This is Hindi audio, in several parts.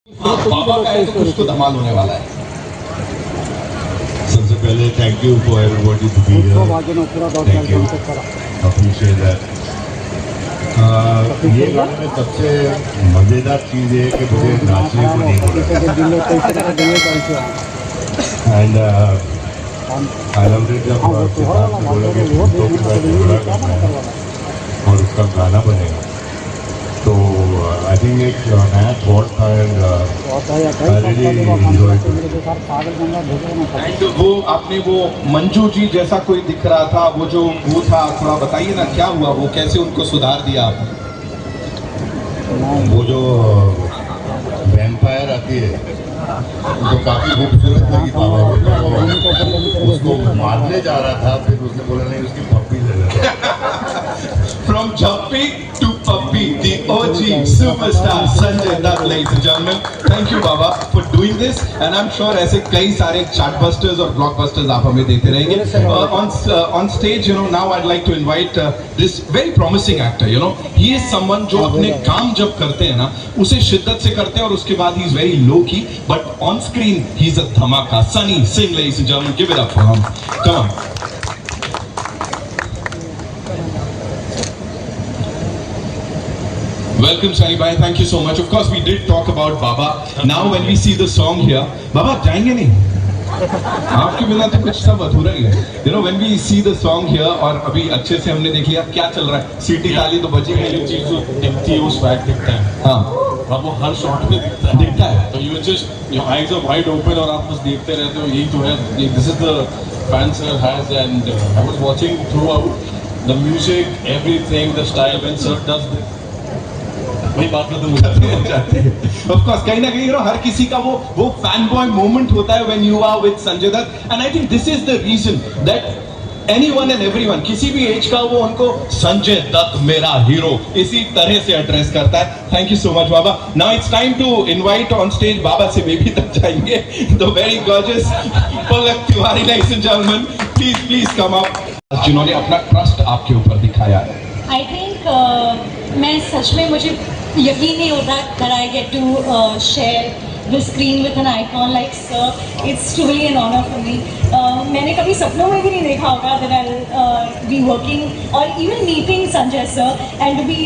बाबा का है तो कुछ तो धमाल होने वाला है। सबसे पहले thank you for everybody to be here, thank you, appreciate that. ये गाने में सबसे मज़ेदार चीज़ है कि मुझे नाचने को नहीं बोला एंड आई लव इट जब सिद्धार्थ ने बोला कि फोटो के साथ झगड़ा करना है और उसका गाना बनेगा, तो आई थिंक एक नया थॉट था and I really enjoyed it. And वो आपने वो मंजू जी जैसा कोई दिख रहा था, वो था, थोड़ा बताइए ना क्या हुआ, वो कैसे उनको सुधार दिया आपने? वो जो वैम्पायर आती है तो काफी खूबसूरत लगी बाबा को, उसको मारने जा रहा था, फिर उसने बोला नहीं उसकी पप्पी ले लेना। From Jumpy to Puppy, the OG superstar Sanjay Dutt, ladies and gentlemen. Thank you, Baba, for doing this. And I'm sure ऐसे कई सारे chartbusters और blockbusters आप हमें देते रहेंगे. On stage, now I'd like to invite this very promising actor. He is someone जो अपने काम जब करते हैं ना, उसे शिद्दत से करते हैं और उसके बाद he is very low key, but on screen he is a धमाका. Sunny Singh, ladies and gentlemen, give it up for him. Come on. Welcome, Sunny Bhai. Thank you so much. Of course, we did talk about Baba. Now, when we see the song here, Baba, जाएंगे नहीं? आपके बिना तो कुछ सब अधूरा ही है. When we see the song here, और अभी अच्छे से हमने देख लिया क्या चल रहा है. सीटी ताली तो बजी है. जो चीज जो दिखती है वो स्वैग दिखता है. हाँ. और वो हर शॉट में दिखता है. तो you just your eyes are wide open और आप बस देखते रहते हो. यही तो है. This is the fan sir has, and I was watching throughout the music, everything, the style when sir does this. वही बात खत्म हो जाती है. Of course, कहीं ना कहीं हर किसी का वो फैन बॉय मोमेंट होता है when you are with Sanjay Dutt, and I think this is the reason that anyone and everyone, किसी भी एज का वो उनको संजय दत्त मेरा हीरो इसी तरह से एड्रेस करता है. Thank you so much Baba. Now it's time to invite on stage, Baba से बेबी तक जाएंगे, the very gorgeous Palak Tiwari, ladies and gentleman, please come up, जिन्होंने अपना ट्रस्ट आपके ऊपर दिखाया है. आई थिंक मैं सच में मुझे यकीन नहीं होता that I get to share the screen with an icon like sir. It's truly an honor for me. मैंने कभी सपनों में भी नहीं देखा होगा that I'll be working or even meeting Sanjay sir and to be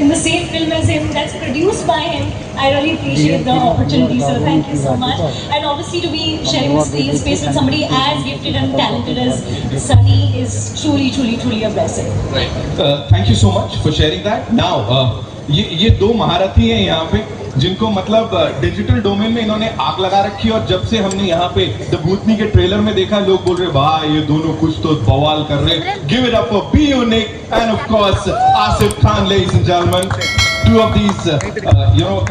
in the same film as him that's produced by him. I really appreciate the opportunity, sir. Thank you so much. And obviously to be sharing the screen space with somebody as gifted and talented as Sunny is truly a blessing. Right. Thank you so much for sharing that. Now, ये दो महारथी हैं यहाँ पे जिनको मतलब डिजिटल डोमेन में इन्होंने आग लगा रखी है, और जब से हमने यहाँ पे द भूतनी के ट्रेलर में देखा, लोग बोल रहे भाई ये दोनों कुछ तो बवाल कर रहे. Give it up for be unique end of course Asif Khan, ladies and gentleman, two of these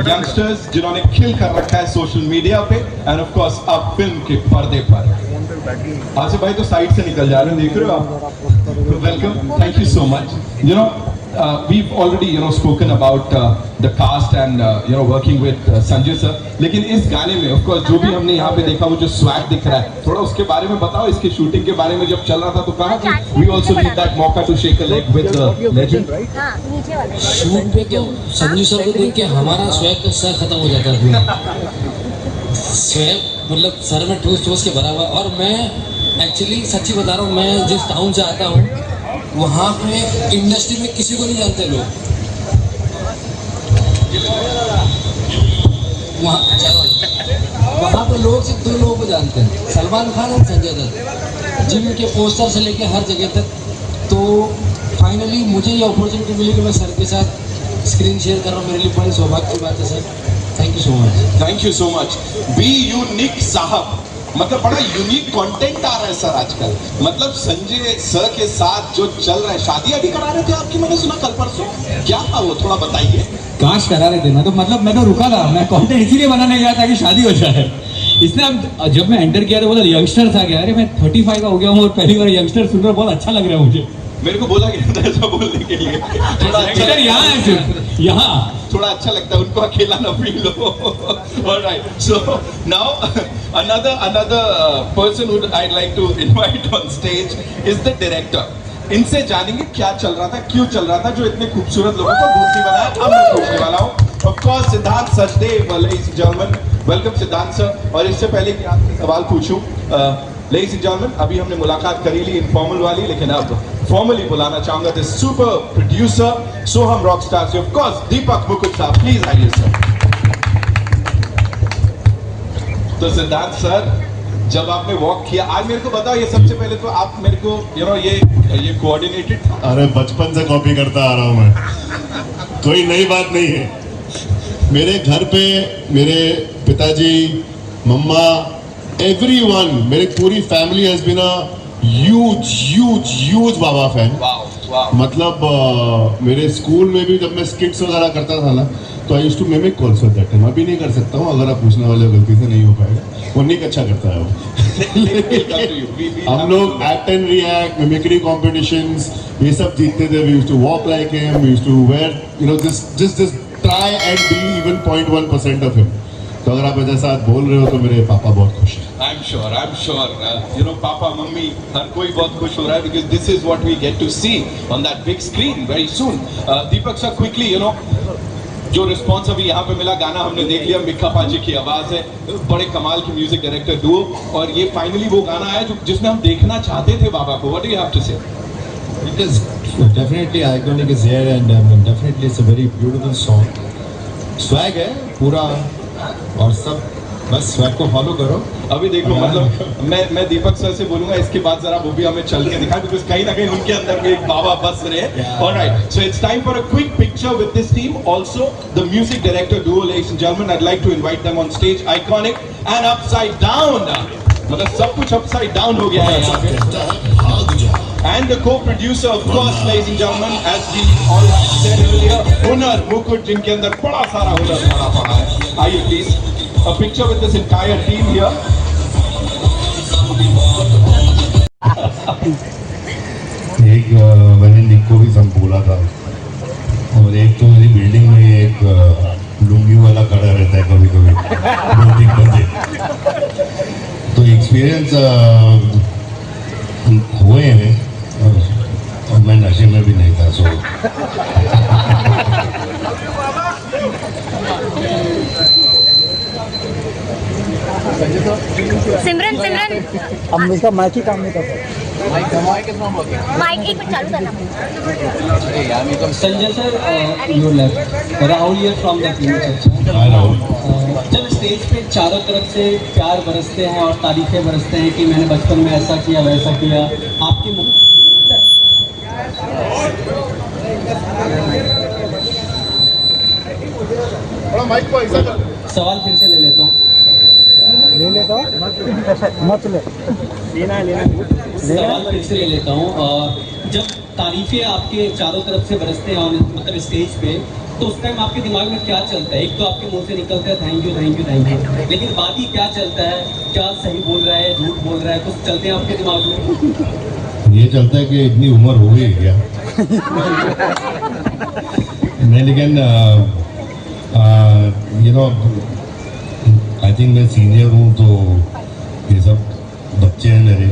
youngsters जिन्होंने खिल कर रखा है सोशल मीडिया पे एंड ऑफ कोर्स अब फिल्म के पर्दे पर. आसिफ भाई तो साइड से निकल जा रहे हैं, देख रहे हो आप. Welcome, thank you so much. We've already spoken about the cast and working with Sanjay sir. लेकिन इस गाने में of course जो भी हमने यहाँ पे देखा, वो जो swag दिख रहा है, थोड़ा उसके बारे में बताओ. इसके शूटिंग के बारे में जब चल रहा था तो कहा कि we also need that मौका to shake a leg with the legend. Shoot पे तो संजू सर को देख के हमारा स्वैग का सर खत्म हो जाता है. स्वैग मतलब सर में ठोस ठोस के भरा हुआ. और मैं एक्चुअली सच्ची बता रहा हूँ, मैं जिस टाउन से आता हूँ वहाँ पे इंडस्ट्री में किसी को नहीं जानते लोग. वहाँ पे लोग सिर्फ दो लोगों को जानते हैं, सलमान खान और संजय दत्त, जिनके पोस्टर से लेके हर जगह तक. तो फाइनली मुझे ये अपॉर्चुनिटी मिली कि मैं सर के साथ स्क्रीन शेयर कर रहा हूँ. मेरे लिए बड़ी सौभाग्य की बात है sir. Thank you so much. Thank you so much. Be unique साहब, मतलब बड़ा यूनिक कंटेंट आ रहा है सर आजकल. मतलब संजय सर के साथ जो चल रहा है, शादी अभी करा रहे थे आपकी, मैंने सुना कल परसों, क्या था वो, थोड़ा बताइए. काश करा रहे थे. मैं तो रुका था. मैं कंटेंट इसीलिए बनाने गया था कि शादी हो जाए. इसने अब जब मैं एंटर किया तो बोला यंगस्टर था क्या. अरे मैं 35 का हो गया हूँ और पहली बार यंगस्टर सुनकर बहुत अच्छा लग रहा है मुझे. मेरे को बोला गया था ऐसा बोलने के लिए. थोड़ा अच्छा यहाँ है सिर्फ यहाँ थोड़ा अच्छा लगता है उनको अकेला ना फील हो. Alright, so now another person who I'd like to invite on stage is the director. इनसे जानेंगे क्या चल रहा था, क्यों चल रहा था, जो इतने खूबसूरत लोगों को भूतनी बनाया. अब मैं पूछने वाला हूँ ऑफ कोर्स सिद्धांत Sachdev, ladies and gentlemen, welcome सिद्धांत सर। और इससे पहले कि आपसे सवाल पूछूं, ladies and gentlemen, अभी हमने मुलाकात करी ली इनफॉर्मल वाली, लेकिन अब फॉर्मली बुलाना चाहूंगा this super producer Soham Rockstar से, ऑफ कोर्स दीपक मुकुट साहब, प्लीज आइए सर। तो सिद्धांत सर, जब आपने वॉक किया, आज मेरे को बताओ, ये सबसे पहले तो आप मेरे को ये कोऑर्डिनेटेड था? अरे बचपन से कॉपी करता आ रहा हूं मैं, कोई नई बात नहीं है। मेरे घर पे मेरे पिताजी, मम्मा, एवरीवन, मेरी पूरी family has been a huge Baba fan. मतलब मेरे स्कूल में भी जब मैं स्किट्स वगैरह करता था ना, तो I used to mimic also that time. अभी नहीं कर सकता हूँ, अगर आप पूछने वाले गलती से नहीं हो पाएगा। वो निक अच्छा करता है वो। हम लोग act and react, mimicry competitions, ये सब जीतते थे। We used to walk like him, we used to wear this try and be even 0.1% of him. तो अगर आप मेरे साथ बोल रहे हो तो मेरे पापा बहुत खुश हैं। I'm sure, पापा मम्मी हर कोई बहुत खुश हो रहा है, because this is what we get to see on that big screen very soon. Deepak sir, quickly, जो रिस्पॉन्स अभी यहाँ पे मिला, गाना हमने देख लिया, मिक्का पाजी की आवाज है, बड़े कमाल की म्यूजिक डायरेक्टर डुओ, और ये फाइनली वो गाना है जो जिसमें हम देखना चाहते थे बाबा को। What do you have to say? It is definitely iconic is here, and definitely it's a very beautiful song. Swag है पूरा, और सब बस स्वैग को फॉलो करो। अभी देखो, मतलब मैं दीपक सर से बोलूंगा इसके बाद जरा वो भी हमें चल के दिखाएं, बिकॉज़ कहीं ना कहीं उनके अंदर भी एक बाबा बस रहे हैं। Alright, so it's time for a quick picture with this team, also the music director Duo, ladies and gentleman, I'd like to invite them on stage. Iconic and upside down, मतलब सब कुछ अपसाइड डाउन हो गया है यहाँ पे। And the co-producer, of course, ladies and gentlemen, as we all said earlier, हुनर मुकुट, जिनके अंदर बड़ा सारा हुनर भरा पड़ा है। आइए please, a picture with this entire team here. एक मैंने निक को भी बोला था, और एक तो मेरी बिल्डिंग में एक लुंगी वाला खड़ा रहता है कभी कभी 2-3 बजे। तो एक्सपीरियंस हुए हैं, और मैं नशे में भी नहीं था। सो सिमरन अब इसका माइक ही काम नहीं करता। माइक एक मिनट चालू करना। Sanjay sir, you left Rahul here from the team. जब स्टेज पे चारों तरफ से प्यार बरसते हैं और तारीफें बरसते हैं कि मैंने बचपन में ऐसा किया वैसा किया, आपकी सवाल फिर से ले लेता हूँ, मत ले, सवाल फिर से ले लेता हूँ। जब तारीफें आपके चारों तरफ से बरसते हैं, मतलब स्टेज पे, तो उस टाइम आपके दिमाग में क्या चलता है? एक तो आपके मुंह से निकलता है thank you thank you thank you, लेकिन बाकी क्या चलता है? क्या सही बोल रहा है, झूठ बोल रहा है, कुछ चलते हैं आपके दिमाग में? ये चलता है कि इतनी उम्र हो गई क्या? नहीं, लेकिन आई थिंक मैं सीनियर हूँ, तो ये सब बच्चे हैं मेरे।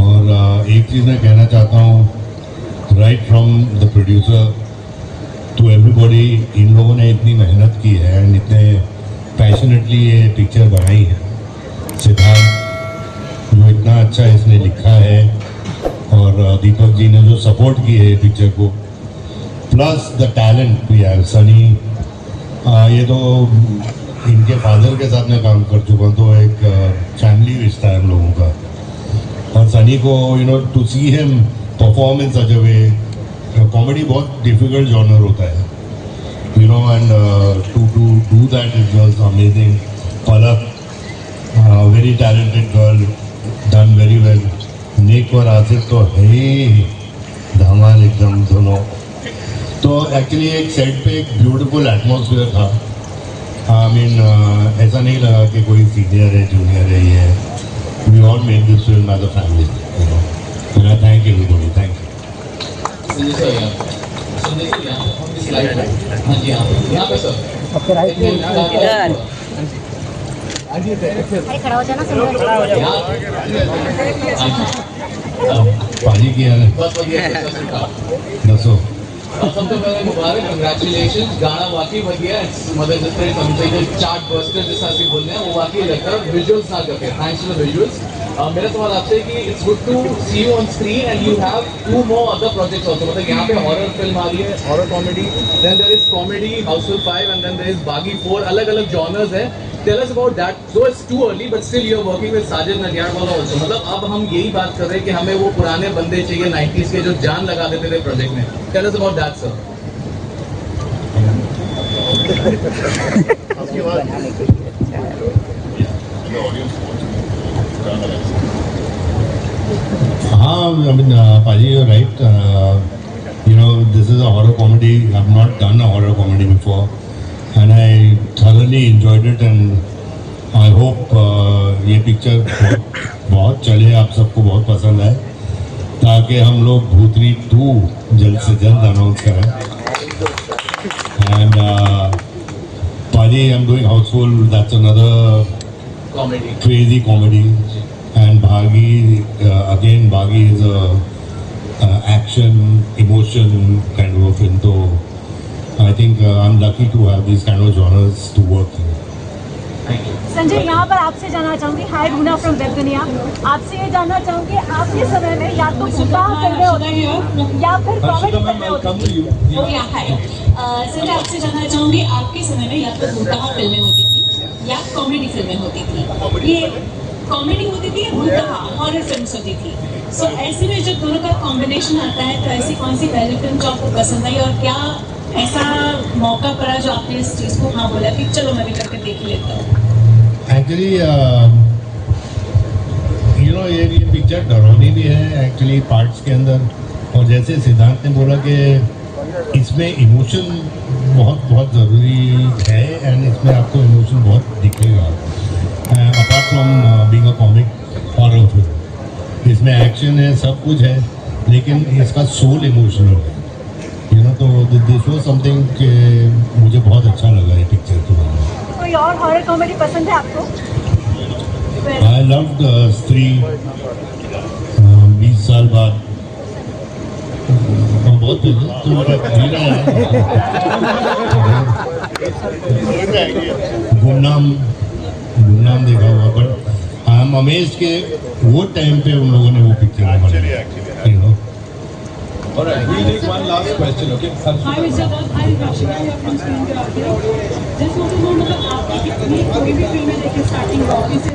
और एक चीज़ मैं कहना चाहता हूँ, right from the producer to everybody, इन लोगों ने इतनी मेहनत की है एंड इतने पैशनेटली ये पिक्चर बनाई है। सिद्धांत जो इतना अच्छा इसने लिखा है, और दीपक जी ने जो सपोर्ट की है पिक्चर को, प्लस द टैलेंट भी है। सनी, ये तो इनके फादर के साथ मैं काम कर चुका हूँ, तो एक फैमिली रिश्ता है हम लोगों का। और सनी को to see him perform in such a way, comedy बहुत डिफिकल्ट जॉनर होता है, and to do that it was amazing. Palak, very talented girl, done very well. Nick और आसिफ तो है धमाल एकदम दोनों। तो एक्चुअली एक सेट पे एक ब्यूटीफुल एटमॉस्फेयर था। आई मीन ऐसा नहीं लगा कि कोई सीनियर है जूनियर है, ये we all made this film as a family, and I thank everybody. Thank you. आपके राइट अरे खड़ा हो जाना, सुनो। पाजी किया है दसो। सबसे पहले मुबारक, कंग्रेचुलेशन। गाना वाकई बढ़िया है, मतलब जिस तरह समझे जो चार्ट बस्टर जैसा ऐसे बोल रहे हैं वो वाकई लगता है। विजुअल्स ना करते, थैंक्स टू द विजुअल्स। मेरा सवाल आपसे है कि it's good to see you on screen and you have 2 more other projects also, मतलब यहाँ पे हॉरर फिल्म आ रही है, horror comedy, then there is comedy Housefull 5 and then there is Baaghi 4, अलग-अलग जॉनर्स है। Tell us about that. So it's too early but still you are working with Sajid Nadiadwala also, मतलब अब हम यही बात कर रहे हैं कि हमें वो पुराने बंदे चाहिए 90s के जो जान लगा देते थे प्रोजेक्ट में। Tell us about that sir. I mean, Paji, you're right. You know, this is a horror comedy. I've not done a horror comedy before, and I thoroughly enjoyed it. And I hope ये पिक्चर बहुत चले, आप सबको बहुत पसंद आए, ताकि हम लोग भूतनी 2 जल्द से जल्द अनाउंस करें. And Paji, I'm doing Houseful. That's another comedy crazy comedy. And Bhagi, again, Bhagi is a action, emotion kind of a film. So I think I'm lucky to have these kind of genres to work in. Sanjay, यहाँ पर आपसे जानना चाहूँगी, हाय रूना फ्रॉम वेब दुनिया, आपसे ये जानना चाहूँगी आपके समय में या तो भूतहा फिल्में होती थी या फिर कॉमेडी फिल्में होती थी। सर आपसे जानना चाहूँगी आपके समय में या तो भूतहा फिल्में होती थी या कॉमेडी फिल्में होती थी। ये कॉमेडी होती थी या भूतहा हॉरर फिल्म्स होती थी। सो ऐसे में जब दोनों का कॉम्बिनेशन आता है तो ऐसी कौन सी पहली फिल्म जो आपको पसंद आई और क्या ऐसा मौका पड़ा जो आपने इस चीज़ को हाँ बोला कि चलो मैं भी करके देख ही लेता हूँ? Actually, you know, ये पिक्चर डरावनी भी है एक्चुअली पार्ट्स के अंदर, और जैसे सिद्धांत ने बोला कि इसमें इमोशन बहुत ज़रूरी है, एंड इसमें आपको इमोशन बहुत दिखेगा apart from being a comic horror film. इसमें एक्शन है, सब कुछ है, लेकिन इसका सोल इमोशनल है, यू नो. तो दिस वाज समथिंग कि मुझे बहुत अच्छा लगा ये पिक्चर के बारे में. कोई और हॉरर कॉमेडी पसंद है आपको? आई लव्ड स्त्री 20 साल बाद, बहुत गुमनाम देखा हुआ, बट आई एम अमेज्ड के वो टाइम पे उन लोगों ने वो पिक्चर बनाई, you know. Alright, we'll take one last question, okay? Hi Mr. Das, I am Rashida here from Screen Therapy. Just want to know, मतलब आपकी कितनी कोई भी फिल्में देखी स्टार्टिंग रॉकी से